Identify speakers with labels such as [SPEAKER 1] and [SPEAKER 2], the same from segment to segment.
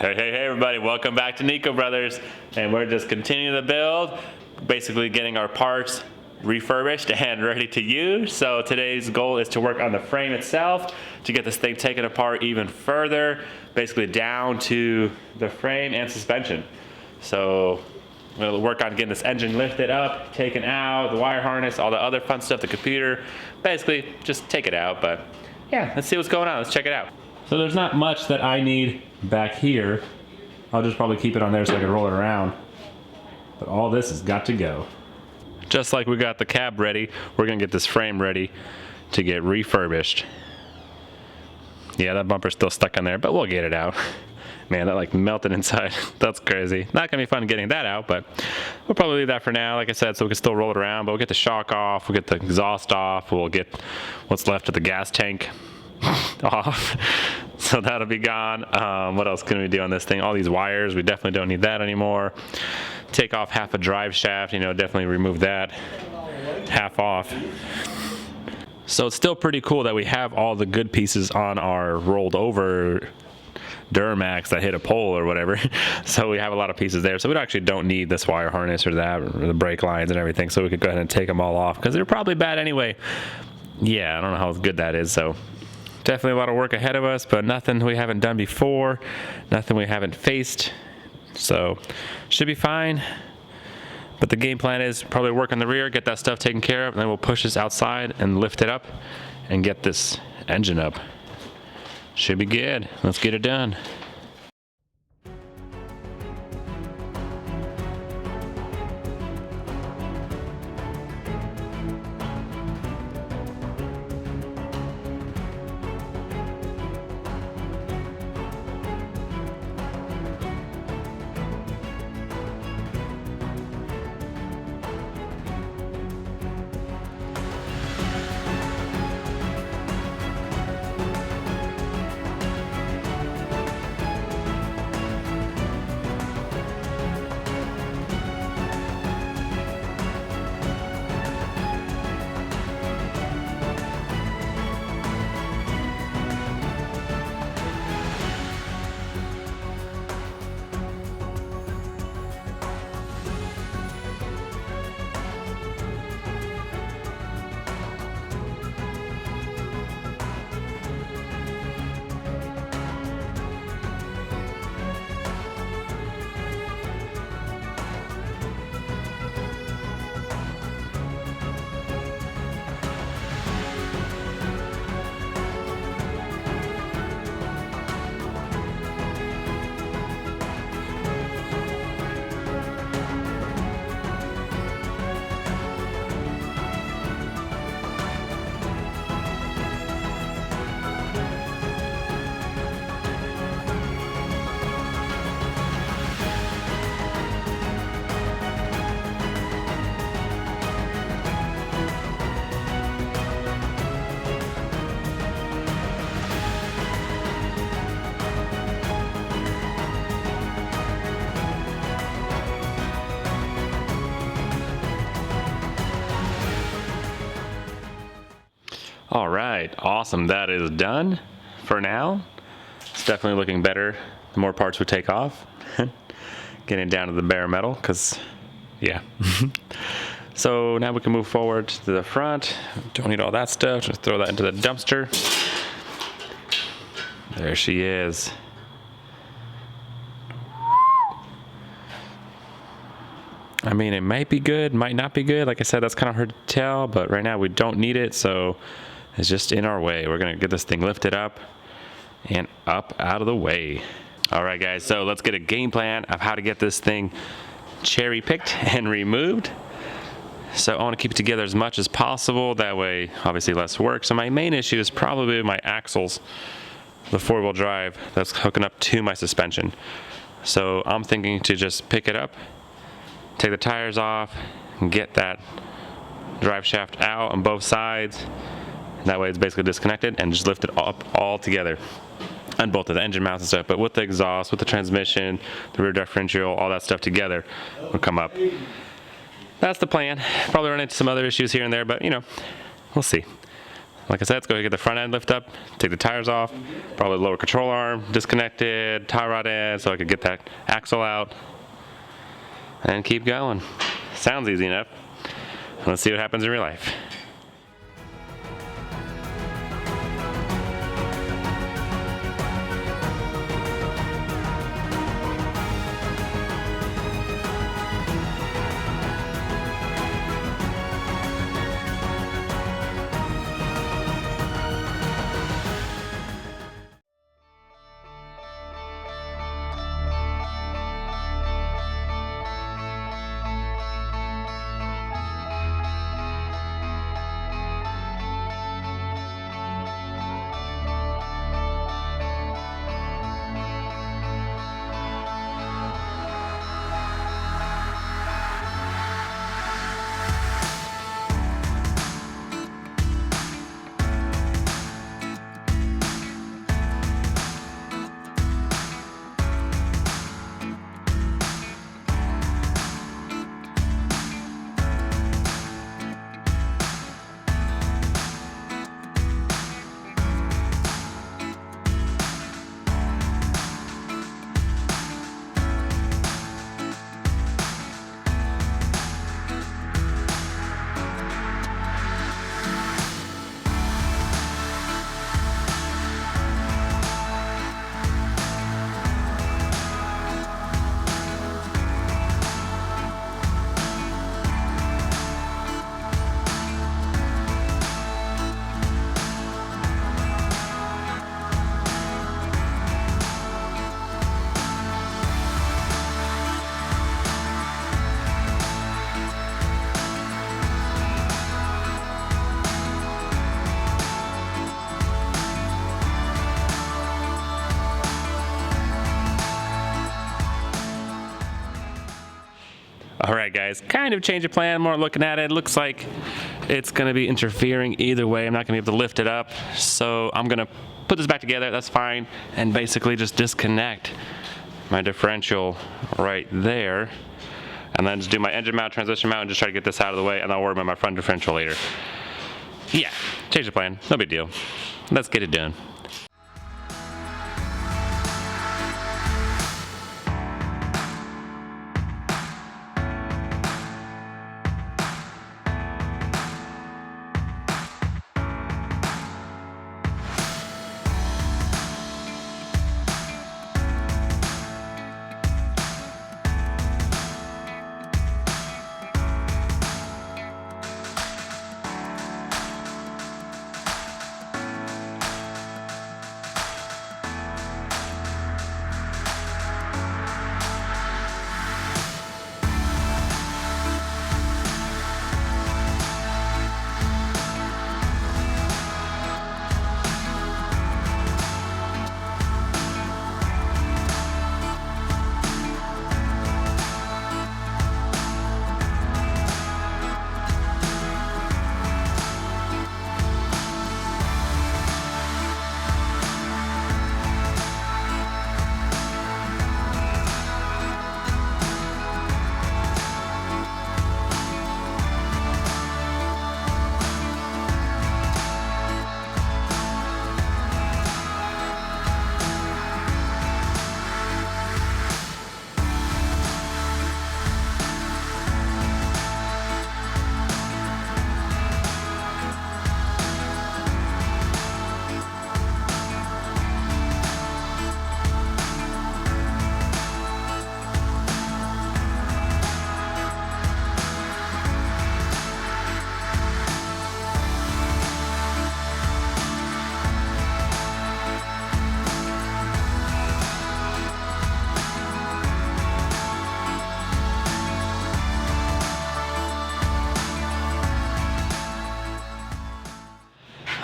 [SPEAKER 1] Hey everybody, welcome back to Nico Brothers, and we're just continuing the build, basically getting our parts refurbished and ready to use. So today's goal is to work on the frame itself, to get this thing taken apart even further, basically down to the frame and suspension. So we'll work on getting this engine lifted up, taken out, the wire harness, all the other fun stuff, the computer, basically just take it out. But yeah, let's see what's going on, let's check it out. So there's not much that I need back here. I'll just probably keep it on there so I can roll it around. But all this has got to go. Just like we got the cab ready, we're gonna get this frame ready to get refurbished. Yeah, that bumper's still stuck on there, but we'll get it out. Man, that like melted inside. That's crazy. Not gonna be fun getting that out, but we'll probably leave that for now, like I said, so we can still roll it around. But we'll get the shock off, we'll get the exhaust off, we'll get what's left of the gas tank off. So that'll be gone. What else can we do on this thing? All these wires, we definitely don't need that anymore. Take off half a drive shaft, definitely remove that half off. So it's still pretty cool that we have all the good pieces on our rolled over Duramax that hit a pole or whatever. So we have a lot of pieces there. So we actually don't need this wire harness or that, or the brake lines and everything. So we could go ahead and take them all off because they're probably bad anyway. Yeah, I don't know how good that is. So definitely a lot of work ahead of us, but nothing we haven't done before, nothing we haven't faced. So should be fine. But the game plan is probably work on the rear, get that stuff taken care of, and then we'll push this outside and lift it up and get this engine up. Should be good. Let's get it done. All right, awesome. That is done for now. It's definitely looking better the more parts we take off. Getting down to the bare metal, because, yeah. So now we can move forward to the front. Don't need all that stuff. Just throw that into the dumpster. There she is. I mean, it might be good, might not be good. Like I said, that's kind of hard to tell, but right now we don't need it, so it's just in our way. We're gonna get this thing lifted up and up out of the way. All right, guys, so let's get a game plan of how to get this thing cherry picked and removed. So I want to keep it together as much as possible. That way, obviously, less work. So my main issue is probably my axles, the four-wheel drive that's hooking up to my suspension. So I'm thinking to just pick it up, take the tires off, and get that drive shaft out on both sides. That way it's basically disconnected, and just lift it up all together on both of the engine mounts and stuff. But with the exhaust, with the transmission, the rear differential, all that stuff together will come up. That's the plan. Probably run into some other issues here and there, but we'll see. Like I said, let's go ahead and get the front end lift up, take the tires off, probably the lower control arm disconnected, tie rod in so I could get that axle out, and keep going. Sounds easy enough. Let's see what happens in real life. All right, guys, kind of change of plan, more looking at it. Looks like it's gonna be interfering either way. I'm not gonna be able to lift it up. So I'm gonna put this back together, that's fine, and basically just disconnect my differential right there. And then just do my engine mount, transmission mount, and just try to get this out of the way, and I'll worry about my front differential later. Yeah, change the plan, no big deal. Let's get it done.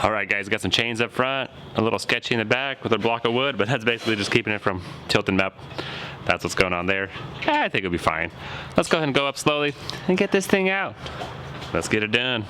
[SPEAKER 1] All right, guys, got some chains up front, a little sketchy in the back with a block of wood, but that's basically just keeping it from tilting up. That's what's going on there. I think it'll be fine. Let's go ahead and go up slowly and get this thing out. Let's get it done.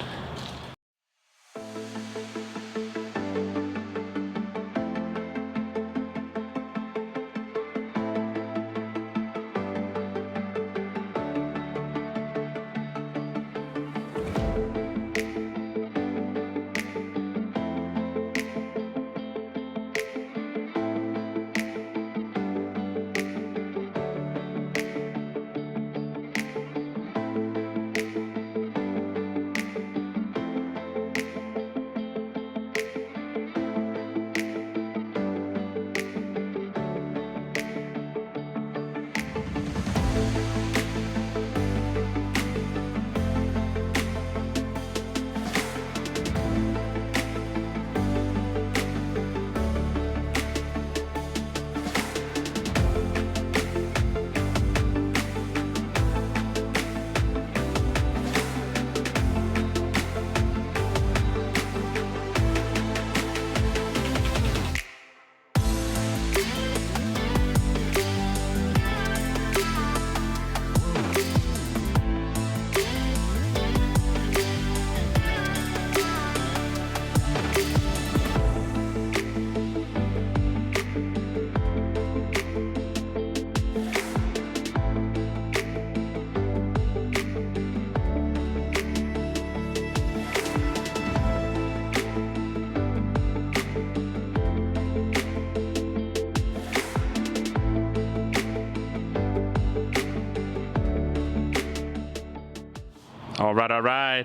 [SPEAKER 1] All right.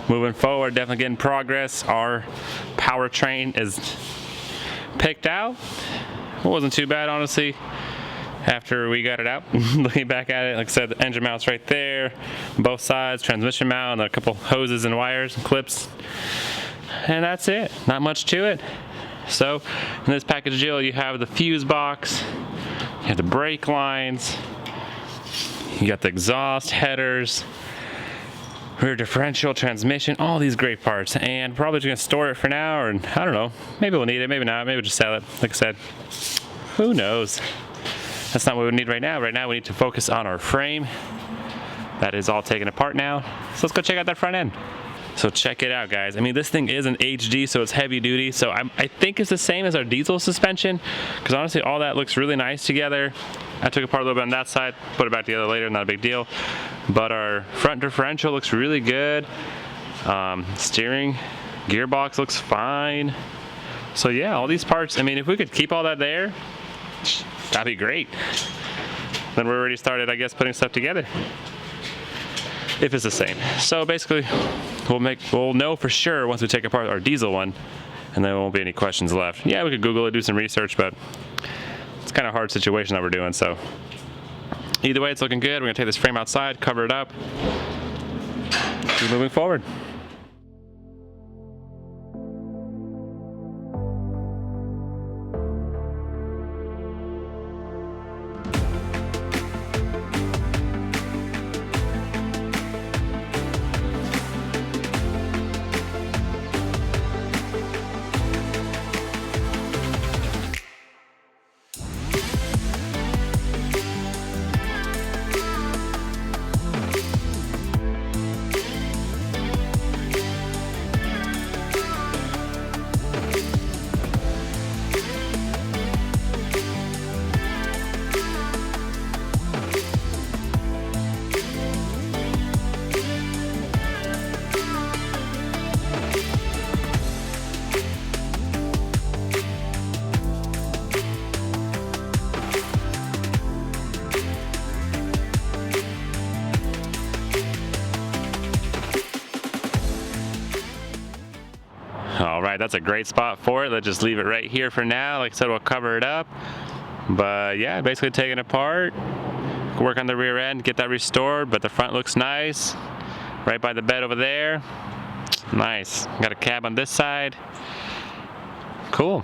[SPEAKER 1] Moving forward, definitely getting progress. Our powertrain is picked out. It wasn't too bad, honestly, after we got it out. Looking back at it, like I said, the engine mount's right there, both sides, transmission mount, and a couple hoses and wires and clips. And that's it. Not much to it. So in this package deal, you have the fuse box, you have the brake lines, you got the exhaust headers, rear differential, transmission, all these great parts. And probably just gonna store it for now, or I don't know, maybe we'll need it, maybe not, maybe we'll just sell it. Like I said, who knows? That's not what we need right now. Right now we need to focus on our frame. That is all taken apart now. So let's go check out that front end. So check it out, guys. I mean, this thing is an HD, so it's heavy duty. So I think it's the same as our diesel suspension, because honestly, all that looks really nice together. I took apart a little bit on that side, put it back together later, not a big deal. But our front differential looks really good. Steering, gearbox looks fine. So yeah, all these parts, I mean, if we could keep all that there, that'd be great. Then we're already started, I guess, putting stuff together. If it's the same. So basically, we'll know for sure once we take apart our diesel one, and there won't be any questions left. Yeah, we could Google it, do some research, but it's kind of a hard situation that we're doing, so. Either way, it's looking good. We're gonna take this frame outside, cover it up, keep moving forward. All right, that's a great spot for it. Let's just leave it right here for now. Like I said, we'll cover it up. But yeah, basically taking it apart, work on the rear end, get that restored, but the front looks nice. Right by the bed over there. Nice. Got a cab on this side. Cool.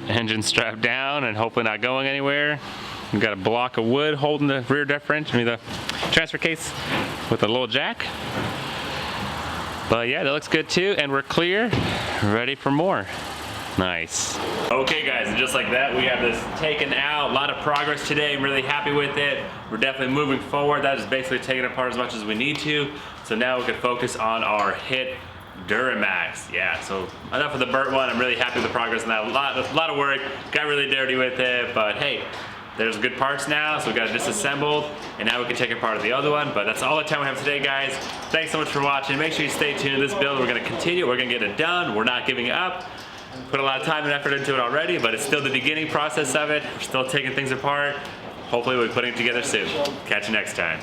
[SPEAKER 1] Engine strapped down and hopefully not going anywhere. We've got a block of wood holding the rear differential, the transfer case with a little jack. But yeah, that looks good too, and we're clear, ready for more. Nice. Okay guys, and just like that, we have this taken out. A lot of progress today. I'm really happy with it. We're definitely moving forward. That is basically taking it apart as much as we need to. So now we can focus on our hit Duramax. Yeah, so enough of the burnt one. I'm really happy with the progress on that. A lot of work. Got really dirty with it, but hey, there's good parts now, so we got it disassembled, and now we can take apart the other one. But that's all the time we have today, guys. Thanks so much for watching. Make sure you stay tuned to this build. We're gonna continue. We're gonna get it done. We're not giving up. Put a lot of time and effort into it already, but it's still the beginning process of it. We're still taking things apart. Hopefully we'll be putting it together soon. Catch you next time.